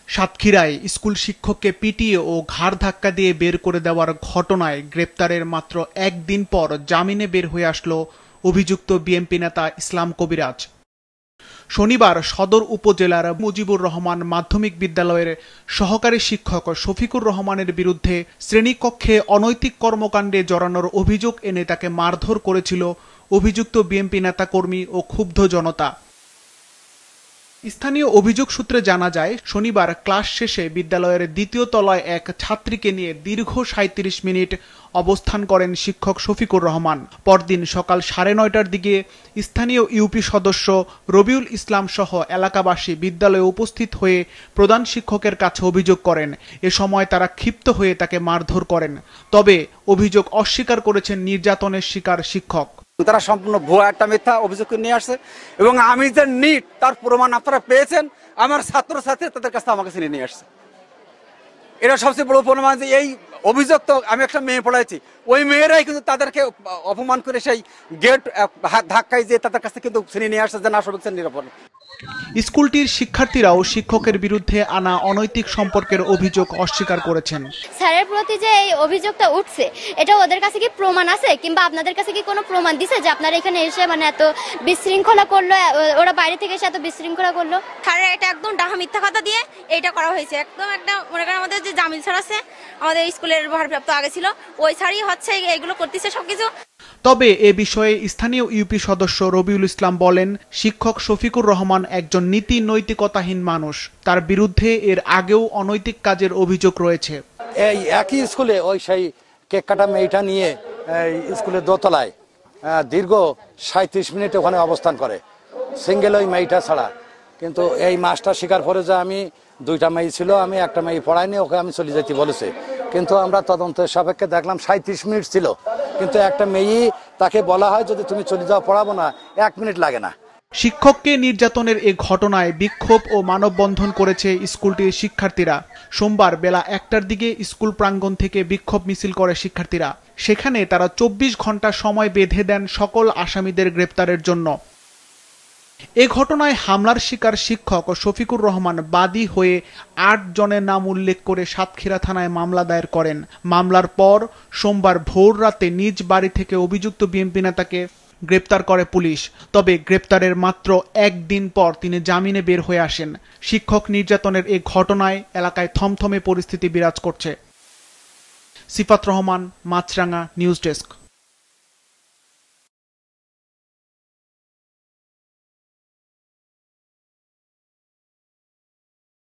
সাতক্ষীরায় স্কুল শিক্ষককে পিটিয়ে ও ঘাড় ধাক্কা দিয়ে বের করে দেওয়ার ঘটনায় গ্রেপ্তারের মাত্র একদিন পর জামিনে বের হয়ে আসলো অভিযুক্ত বিএনপি নেতা ইসলাম কবিরাজ। শনিবার সদর উপজেলার মুজিবুর রহমান মাধ্যমিক বিদ্যালয়ের সহকারী শিক্ষক শফিকুর রহমানের বিরুদ্ধে শ্রেণীকক্ষে অনৈতিক কর্মকাণ্ডে জড়ানোর অভিযোগ এনে তাকে মারধর করেছিল অভিযুক্ত বিএনপি নেতাকর্মী ও ক্ষুব্ধ জনতা। স্থানীয় অভিযোগ সূত্রে জানা যায়, শনিবার ক্লাস শেষে বিদ্যালয়ের দ্বিতীয় তলায় এক ছাত্রীকে নিয়ে দীর্ঘ ৩৭ মিনিট অবস্থান করেন শিক্ষক শফিকুর রহমান। পরদিন সকাল ৯:৩০টার দিকে স্থানীয় ইউপি সদস্য রবিউল ইসলাম সহ এলাকাবাসী বিদ্যালয়ে উপস্থিত হয়ে প্রধান শিক্ষকের কাছে অভিযোগ করেন। এ সময় তারা ক্ষিপ্ত হয়ে তাকে মারধর করেন। তবে অভিযোগ অস্বীকার করেছেন নির্যাতনের শিকার শিক্ষক। তারা সম্পূর্ণ ভুয়া একটা মিথ্যা অভিযোগ নিয়ে আসছে এবং আমি যে নিট তার প্রমাণ আপনারা পেয়েছেন, আমার ছাত্রছাত্রী তাদের কাছে আমাকে চিনে নিয়ে আসছে। এটা সবচেয়ে বড় প্রমাণ যে এই অভিযোগ তো আমি একটা মেয়ে পড়াইছি, ওই মেয়েরাই কিন্তু তাদেরকে অপমান করে সেই গেট ধাক্কায় যে তাদের কাছে কিন্তু চিনে নিয়ে আসছে যে না সঠিক নিরাপদ। স্কুলটির শিক্ষার্থীরাও শিক্ষকের বিরুদ্ধে আনা অনৈতিক সম্পর্কের অভিযোগ অস্বীকার করেছেন। স্যারের প্রতি যে এই অভিযোগটা উঠছে, এটা ওদের কাছে কি প্রমাণ আছে কিংবা আপনাদের কাছে কি কোনো প্রমাণ দিছে যে আপনারা এখানে এসে এত বিশৃঙ্খলা করলো, ওরা বাইরে থেকে এসে এত বিশৃঙ্খলা করলো? স্যারের এটা একদম ডাহা মিথ্যা কথা দিয়ে এইটা করা হয়েছে। একদম একটা মনে করেন আমাদের যে জামিল স্যার আছে, আমাদের স্কুলের ভারপ্রাপ্ত আগে ছিল, ওই স্যারই হচ্ছে এগুলো করতেছে সবকিছু। তবে এ বিষয়ে স্থানীয় ইউপি সদস্য রবিউল ইসলাম বলেন, শিক্ষক শফিকুর রহমান একজন নীতি নৈতিকতাহীন মানুষ। তার বিরুদ্ধে এর আগেও অনৈতিক কাজের অভিযোগ রয়েছে। এই একই স্কুলে ওই সেই কেক কাটা মেয়েটা নিয়ে স্কুলের দোতলায় দীর্ঘ ৩৭ মিনিট ওখানে অবস্থান করে, সিঙ্গেল ওই মেয়েটা ছাড়া। কিন্তু এই মাস্টার স্বীকার করে যে আমি দুইটা মেয়ে ছিল, আমি একটা মেয়ে পড়াইনি, ওকে আমি চলে যেতে বলেছে। কিন্তু আমরা তদন্তের সাপেক্ষে দেখলাম ৩৭ মিনিট ছিল, কিন্তু একটা মেয়ে তাকে বলা হয় যদি তুমি চলে যাও পড়াবো না, ১ মিনিট লাগে না। শিক্ষককে নির্যাতনের এ ঘটনায় বিক্ষোভ ও মানববন্ধন করেছে স্কুলটির শিক্ষার্থীরা। সোমবার বেলা ১টার দিকে স্কুল প্রাঙ্গণ থেকে বিক্ষোভ মিছিল করে শিক্ষার্থীরা। সেখানে তারা ২৪ ঘন্টা সময় বেঁধে দেন সকল আসামিদের গ্রেপ্তারের জন্য। এ ঘটনায় হামলার শিকার শিক্ষক শফিকুর রহমান বাদী হয়ে ৮ জনের নাম উল্লেখ করে সাতক্ষীরা থানায় মামলা দায়ের করেন। মামলার পর সোমবার ভোর রাতে নিজ বাড়ি থেকে অভিযুক্ত বিএনপি নেতাকে গ্রেপ্তার করে পুলিশ। তবে গ্রেপ্তারের মাত্র একদিন পর তিনি জামিনে বের হয়ে আসেন। শিক্ষক নির্যাতনের এ ঘটনায় এলাকায় থমথমে পরিস্থিতি বিরাজ করছে। সিফাত রহমান, মাছরাঙ্গা নিউজ ডেস্ক।